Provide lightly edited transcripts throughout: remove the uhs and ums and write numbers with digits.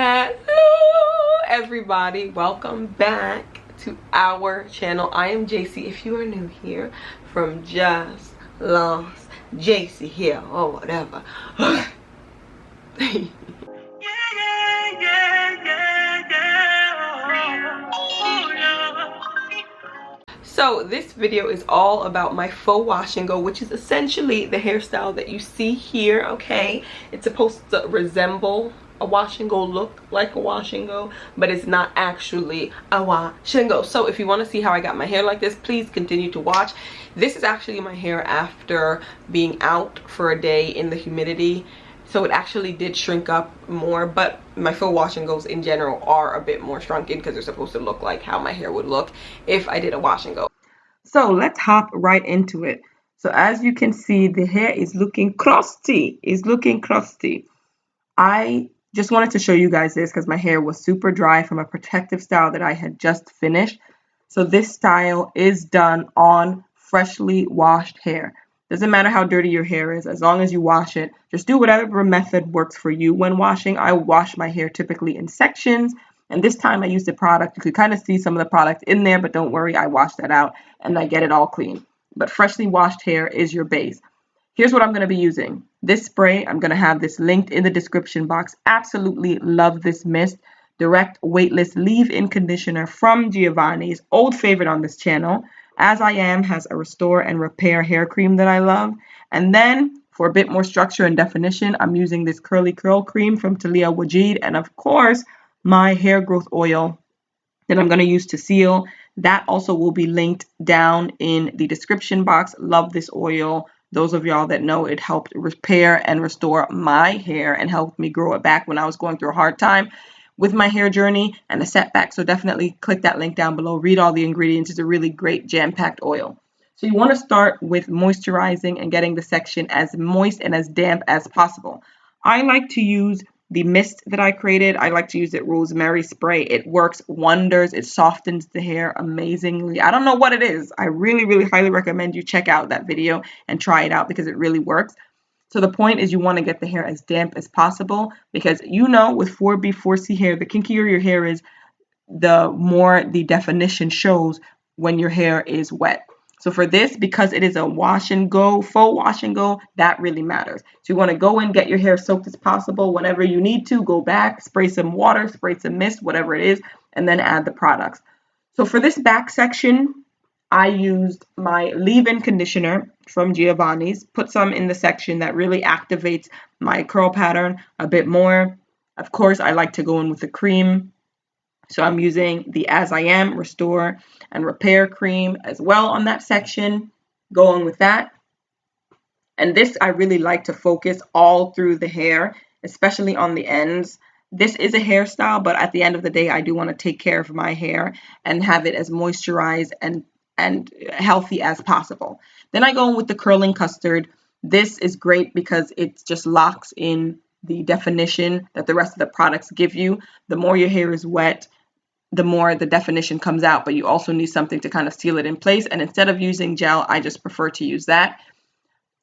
Hello everybody, welcome back to our channel. I am JC. If you are new here, from Just Lost JC here or whatever. So this video is all about my faux wash and go, which is essentially the hairstyle that you see here. Okay, it's supposed to resemble a wash and go, look like a wash and go, but it's not actually a wash and go. So if you want to see how I got my hair like this, please continue to watch. This is actually my hair after being out for a day in the humidity, so it actually did shrink up more, but my faux wash and goes in general are a bit more shrunken because they're supposed to look like how my hair would look if I did a wash and go. So let's hop right into it. So as you can see, the hair is looking crusty. I just wanted to show you guys this because my hair was super dry from a protective style that I had just finished. So this style is done on freshly washed hair. Doesn't matter how dirty your hair is, as long as you wash it. Just do whatever method works for you when washing. I wash my hair typically in sections, and this time I used a product. You could kind of see some of the product in there, but don't worry, I wash that out and I get it all clean. But freshly washed hair is your base. Here's what I'm going to be using. This spray, I'm going to have this linked in the description box. Absolutely love this mist. Direct Weightless Leave-In Conditioner from Giovanni's, old favorite on this channel. As I Am has a restore and repair hair cream that I love. And then for a bit more structure and definition, I'm using this curly curl cream from Talia Wajid. And of course, my hair growth oil that I'm going to use to seal. That also will be linked down in the description box. Love this oil. Those of y'all that know, it helped repair and restore my hair and helped me grow it back when I was going through a hard time with my hair journey and a setback. So definitely click that link down below. Read all the ingredients. It's a really great jam-packed oil. So you want to start with moisturizing and getting the section as moist and as damp as possible. I like to use the mist that I created. I like to use it rosemary spray. It works wonders. It softens the hair amazingly. I don't know what it is. I really highly recommend you check out that video and try it out because it really works. So the point is you want to get the hair as damp as possible because you know with 4B, 4C hair, the kinkier your hair is, the more the definition shows when your hair is wet. So for this, because it is a wash and go, faux wash and go, that really matters. So you want to go in, get your hair soaked as possible. Whenever you need to, go back, spray some water, spray some mist, whatever it is, and then add the products. So for this back section, I used my leave-in conditioner from Giovanni's, put some in the section that really activates my curl pattern a bit more. Of course, I like to go in with the cream. So I'm using the As I Am Restore and Repair Cream as well on that section, going with that. And this I really like to focus all through the hair, especially on the ends. This is a hairstyle, but at the end of the day, I do want to take care of my hair and have it as moisturized and healthy as possible. Then I go in with the curling custard. This is great because it just locks in the definition that the rest of the products give you. The more your hair is wet, the more the definition comes out, but you also need something to kind of seal it in place. And instead of using gel, I just prefer to use that.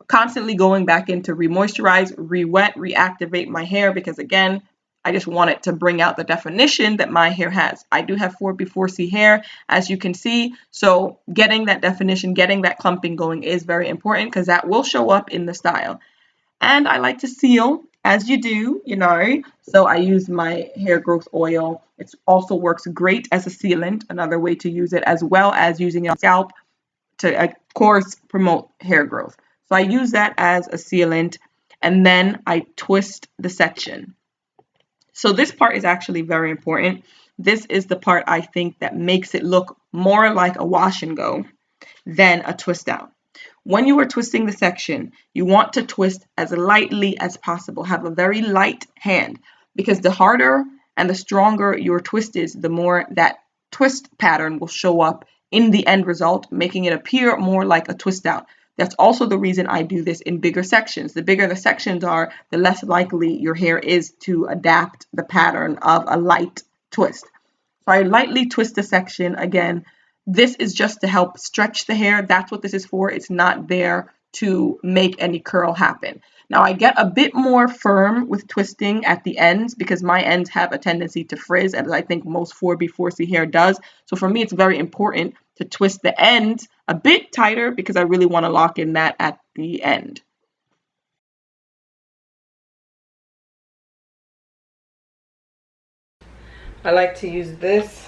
Constantly going back in to re-moisturize, re-wet, reactivate my hair because again, I just want it to bring out the definition that my hair has. I do have 4B4C hair, as you can see. So getting that definition, getting that clumping going is very important because that will show up in the style. And I like to seal, as you do, you know. So I use my hair growth oil. It also works great as a sealant, another way to use it, as well as using it on scalp to, of course, promote hair growth. So I use that as a sealant, and then I twist the section. So this part is actually very important. This is the part I think that makes it look more like a wash and go than a twist out. When you are twisting the section, you want to twist as lightly as possible. Have a very light hand because the harder and the stronger your twist is, the more that twist pattern will show up in the end result, making it appear more like a twist out. That's also the reason I do this in bigger sections. The bigger the sections are, the less likely your hair is to adapt the pattern of a light twist. So I lightly twist the section. Again, this is just to help stretch the hair. That's what this is for. It's not there to make any curl happen. Now I get a bit more firm with twisting at the ends because my ends have a tendency to frizz, as I think most 4B, 4C hair does. So for me, it's very important to twist the ends a bit tighter because I really want to lock in that at the end. I like to use this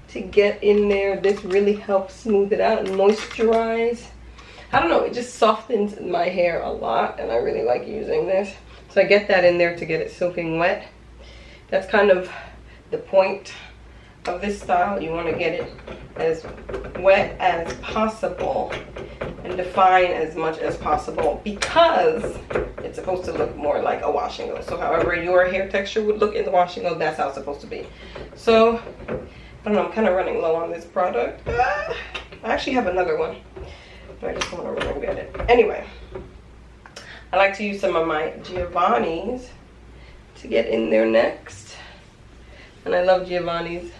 to get in there. This really helps smooth it out and moisturize. I don't know, it just softens my hair a lot, and I really like using this. So I get that in there to get it soaking wet. That's kind of the point of this style. You want to get it as wet as possible and define as much as possible because it's supposed to look more like a wash and go. So however your hair texture would look in the wash and go, that's how it's supposed to be. So I don't know, I'm kind of running low on this product. I actually have another one, but I just want to run and get it. Anyway, I like to use some of my Giovanni's to get in there next. And I love Giovanni's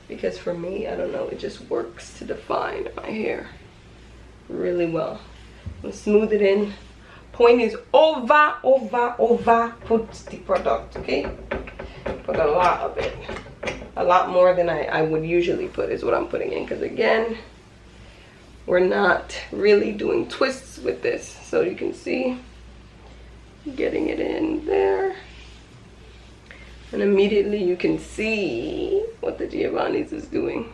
because for me, I don't know, it just works to define my hair really well. I'm gonna smooth it in. Point is over put the product, okay? Put a lot of it. A lot more than I would usually put is what I'm putting in, because again, we're not really doing twists with this. So you can see, getting it in there. And immediately you can see what the Giovanni's is doing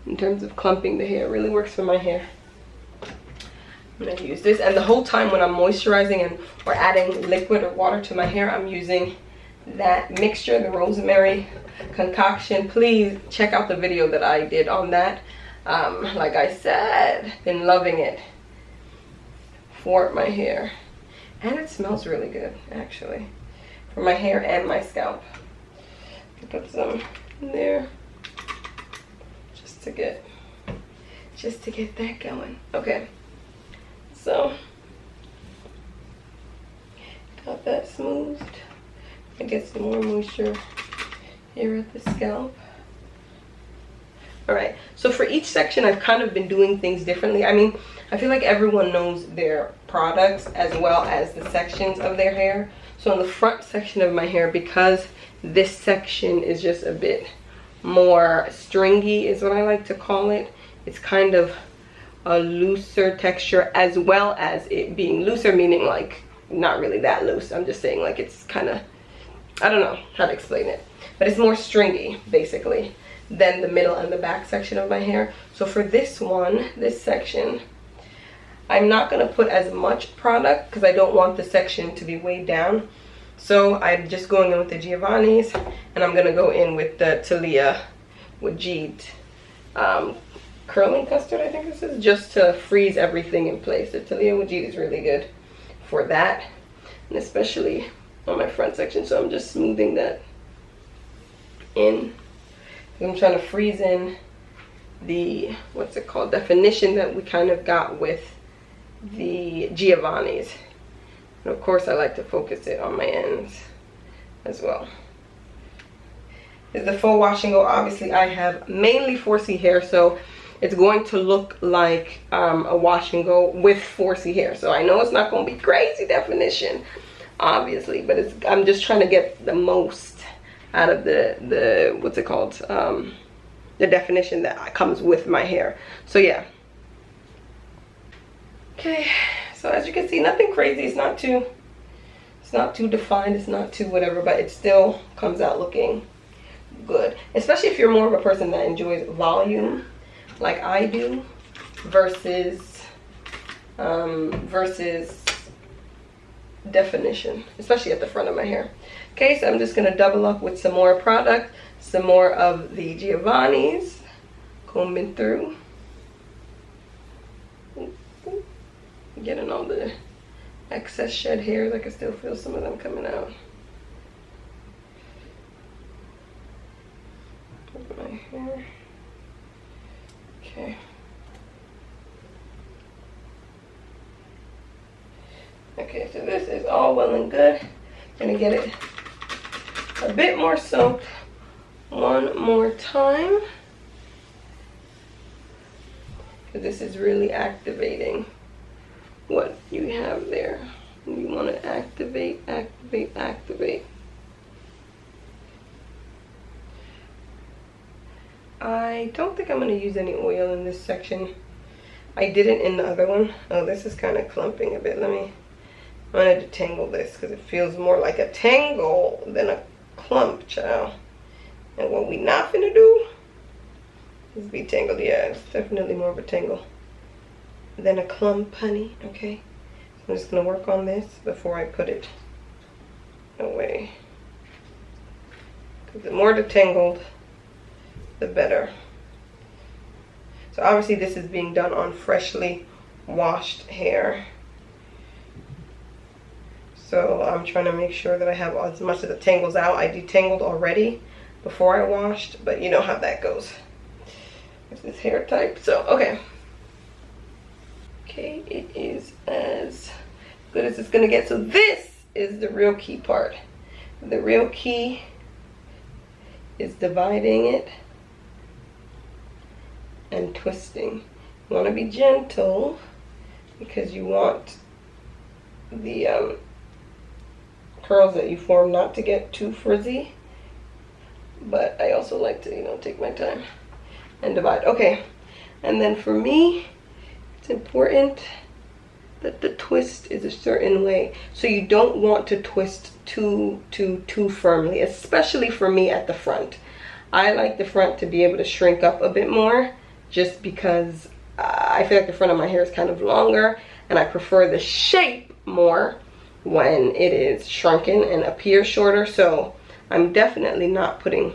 in terms of clumping the hair. It really works for my hair. I'm going to use this, and the whole time when I'm moisturizing and or adding liquid or water to my hair, I'm using that mixture, the rosemary concoction. Please check out the video that I did on that. Like I said, been loving it for my hair, and it smells really good actually for my hair and my scalp. Put some in there just to get that going. Okay, so got that smoothed. I get some more moisture here at the scalp. All right, so for each section, I've kind of been doing things differently. I mean, I feel like everyone knows their products as well as the sections of their hair. So in the front section of my hair, because this section is just a bit more stringy, is what I like to call it. It's kind of a looser texture, as well as it being looser, meaning like not really that loose. I'm just saying like it's kind of, I don't know how to explain it, but it's more stringy basically than the middle and the back section of my hair. So for this one, this section, I'm not going to put as much product because I don't want the section to be weighed down. So I'm just going in with the Giovanni's, and I'm going to go in with the Talia Wajid curling custard, I think this is, just to freeze everything in place. The Talia Wajid is really good for that, and especially on my front section. So I'm just smoothing that in. I'm trying to freeze in the, what's it called, definition that we kind of got with the Giovanni's. And of course I like to focus it on my ends as well. This is the full wash and go. Obviously I have mainly 4C hair, so it's going to look like a wash and go with 4C hair. So I know it's not going to be crazy definition, obviously, but it's, I'm just trying to get the most out of the what's it called, the definition that comes with my hair. So yeah. Okay, so as you can see, nothing crazy. It's not too defined, it's not too whatever, but it still comes out looking good, especially if you're more of a person that enjoys volume like I do versus definition, especially at the front of my hair. Okay, so I'm just going to double up with some more product, some more of the Giovanni's, combing through, getting all the excess shed hairs. I can still feel some of them coming out. Look at my hair. Okay. Okay, so this is all well and good. Gonna get it a bit more soaked one more time, because this is really activating what you have there. You want to activate. I don't think I'm going to use any oil in this section. I didn't in the other one. Oh, this is kind of clumping a bit. I'm going to detangle this because it feels more like a tangle than a clump, child. And what we not finna do is be tangled. Yeah, it's definitely more of a tangle than a clump, honey. Okay, so I'm just gonna work on this before I put it away, because the more detangled, the better. So obviously this is being done on freshly washed hair. So I'm trying to make sure that I have as much of the tangles out. I detangled already before I washed, but you know how that goes with this hair type. So okay, it is as good as it's gonna get. So this is the real key part. The real key is dividing it and twisting. You want to be gentle because you want the curls that you form not to get too frizzy, but I also like to, you know, take my time and divide. Okay, and then for me, it's important that the twist is a certain way. So you don't want to twist too firmly, especially for me at the front. I like the front to be able to shrink up a bit more, just because I feel like the front of my hair is kind of longer, and I prefer the shape more when it is shrunken and appears shorter. So I'm definitely not putting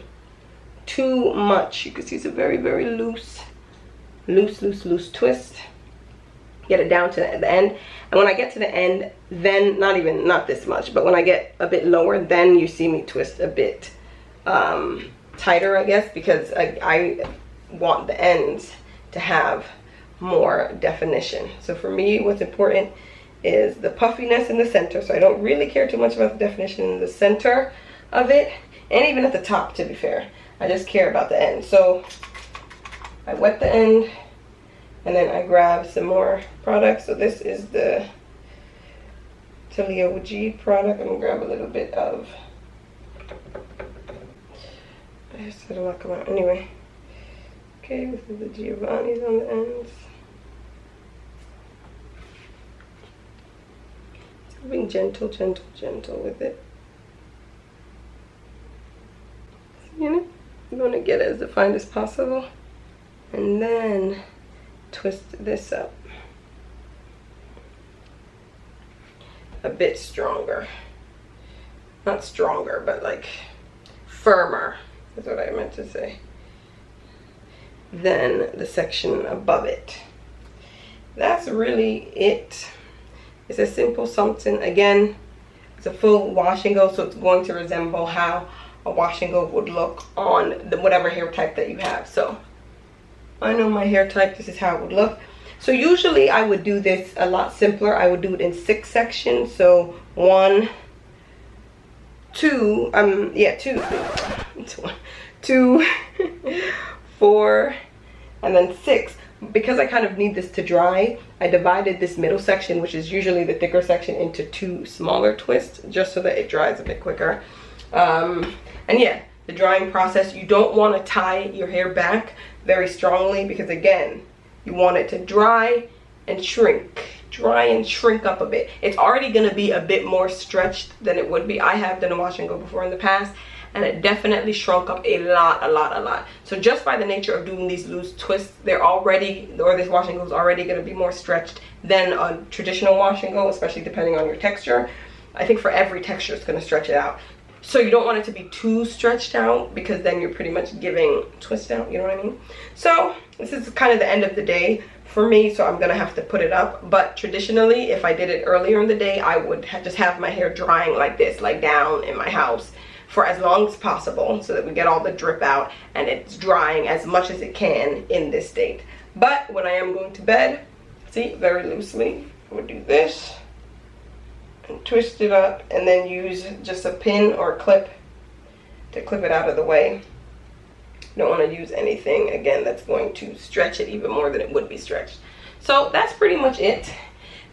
too much. You can see it's a very, very loose twist. Get it down to the end, and when I get to the end, then not this much, but when I get a bit lower, then you see me twist a bit tighter, I guess, because I want the ends to have more definition. So for me, what's important is the puffiness in the center. So I don't really care too much about the definition in the center of it, and even at the top, to be fair. I just care about the end. So I wet the end, and then I grab some more product. So this is the Telio G product. I'm gonna grab a little bit of, I just said a lot come out. Anyway, okay, this is the Giovanni's on the ends. So being gentle with it. You know, you want to get it as defined as possible, and then twist this up a bit stronger. Not stronger, but like firmer is what I meant to say, than the section above it. That's really it. It's a simple something. Again, it's a full wash and go, so it's going to resemble how a wash and go would look on whatever hair type that you have. So I know my hair type, this is how it would look. So usually I would do this a lot simpler. I would do it in 6 sections. So 1, 2, 2, 4, and then 6. Because I kind of need this to dry, I divided this middle section, which is usually the thicker section, into 2 smaller twists, just so that it dries a bit quicker. And yeah, the drying process, you don't want to tie your hair back very strongly, because again, you want it to dry and shrink up a bit. It's already going to be a bit more stretched than it would be. I have done a wash and go before in the past, and it definitely shrunk up a lot. So just by the nature of doing these loose twists, they're already, or this wash and go is already going to be more stretched than a traditional wash and go, especially depending on your texture. I think for every texture it's going to stretch it out. So you don't want it to be too stretched out, because then you're pretty much giving twist out, you know what I mean? So this is kind of the end of the day for me, so I'm gonna have to put it up. But traditionally, if I did it earlier in the day, I would just have my hair drying like this, like down in my house, for as long as possible, so that we get all the drip out and it's drying as much as it can in this state. But when I am going to bed, see, very loosely, I would do this and twist it up, and then use just a pin or a clip to clip it out of the way. You don't want to use anything, again, that's going to stretch it even more than it would be stretched. So that's pretty much it.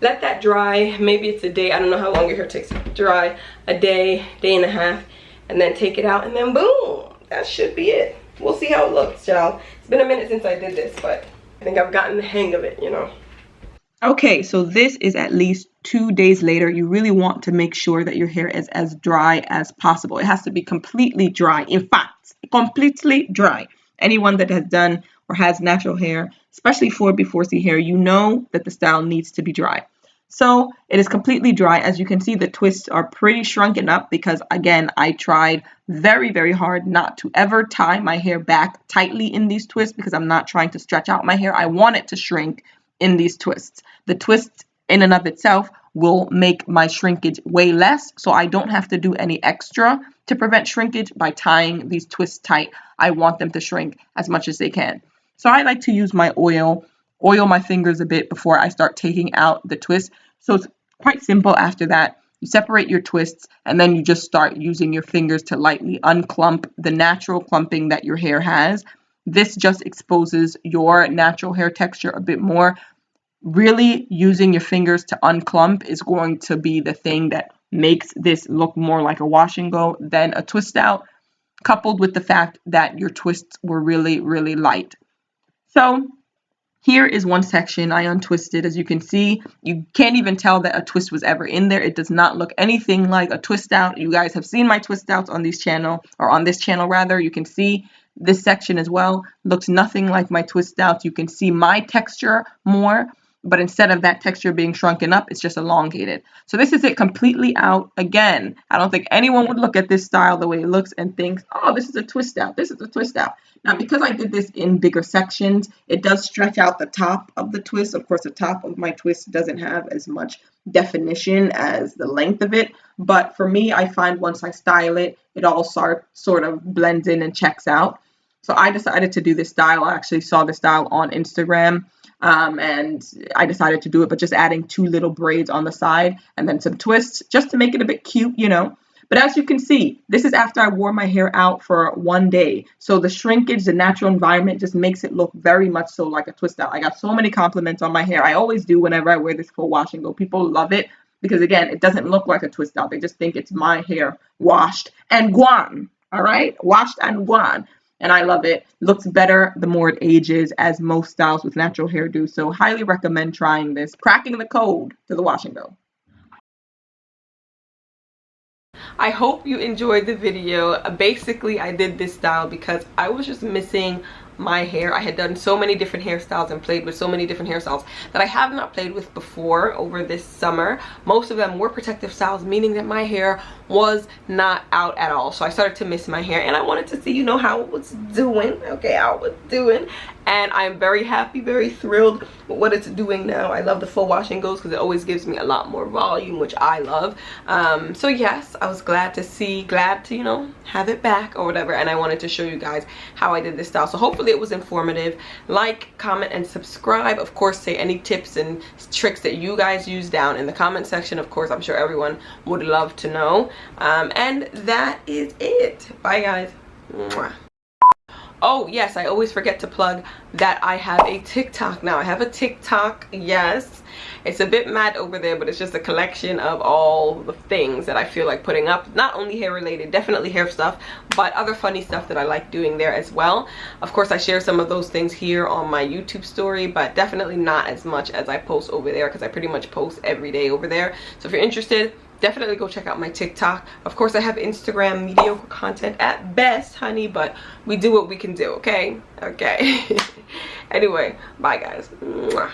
let that dry. Maybe it's a day. I don't know how long your hair takes to dry. A day, day and a half. And then take it out and then boom. That should be it. We'll see how it looks, y'all. It's been a minute since I did this, but I think I've gotten the hang of it, you know. Okay, so this is at least 2 days later. You really want to make sure that your hair is as dry as possible. It has to be completely dry. In fact, completely dry. Anyone that has done or has natural hair, especially 4B4C hair, you know that the style needs to be dry. So it is completely dry. As you can see, the twists are pretty shrunken up because, again, I tried very, very hard not to ever tie my hair back tightly in these twists because I'm not trying to stretch out my hair. I want it to shrink in these twists. The twist in and of itself will make my shrinkage way less, so I don't have to do any extra to prevent shrinkage by tying these twists tight. I want them to shrink as much as they can. So I like to use my oil my fingers a bit before I start taking out the twist. So it's quite simple after that. You separate your twists and then you just start using your fingers to lightly unclump the natural clumping that your hair has. This just exposes your natural hair texture a bit more. Really using your fingers to unclump is going to be the thing that makes this look more like a wash and go than a twist out, coupled with the fact that your twists were really, really light. So here is one section I untwisted. As you can see, you can't even tell that a twist was ever in there. It does not look anything like a twist out. You guys have seen my twist outs on this channel, or on this channel rather. You can see this section as well. Looks nothing like my twist outs. You can see my texture more, but instead of that texture being shrunken up, it's just elongated. So this is it completely out. Again, I don't think anyone would look at this style the way it looks and think, oh, this is a twist out. This is a twist out. Now, because I did this in bigger sections, it does stretch out the top of the twist. Of course, the top of my twist doesn't have as much definition as the length of it. But for me, I find once I style it, it all sort of blends in and checks out. So I decided to do this style. I actually saw this style on Instagram. And I decided to do it, but just adding 2 little braids on the side and then some twists just to make it a bit cute, you know. But as you can see, this is after I wore my hair out for 1 day. So the shrinkage, the natural environment just makes it look very much so like a twist out. I got so many compliments on my hair. I always do whenever I wear this full wash and go. People love it because, again, it doesn't look like a twist out. They just think it's my hair washed and gone. All right? Washed and gone. And I love it. Looks better the more it ages, as most styles with natural hair do. So highly recommend trying this. Cracking the code to the wash and go. I hope you enjoyed the video. Basically, I did this style because I was just missing my hair. I had done so many different hairstyles and played with so many different hairstyles that I have not played with before over this summer. Most of them were protective styles, meaning that my hair was not out at all. So I started to miss my hair and I wanted to see, you know, how it was doing. Okay, how it was doing. And I'm very happy, very thrilled with what it's doing now. I love the full wash and goes because it always gives me a lot more volume, which I love. So yes, I was glad to, you know, have it back or whatever. And I wanted to show you guys how I did this style. So hopefully it was informative. Like, comment, and subscribe. Of course, say any tips and tricks that you guys use down in the comment section. Of course, I'm sure everyone would love to know. And that is it. Bye, guys. Mwah. Oh yes, I always forget to plug that I have a TikTok now. I have a TikTok, yes. It's a bit mad over there, but it's just a collection of all the things that I feel like putting up. Not only hair related, definitely hair stuff, but other funny stuff that I like doing there as well. Of course, I share some of those things here on my YouTube story, but definitely not as much as I post over there because I pretty much post every day over there. So if you're interested, definitely go check out my TikTok. Of course, I have Instagram, mediocre content at best, honey, but we do what we can do, okay? Okay. Anyway, bye guys. Mwah.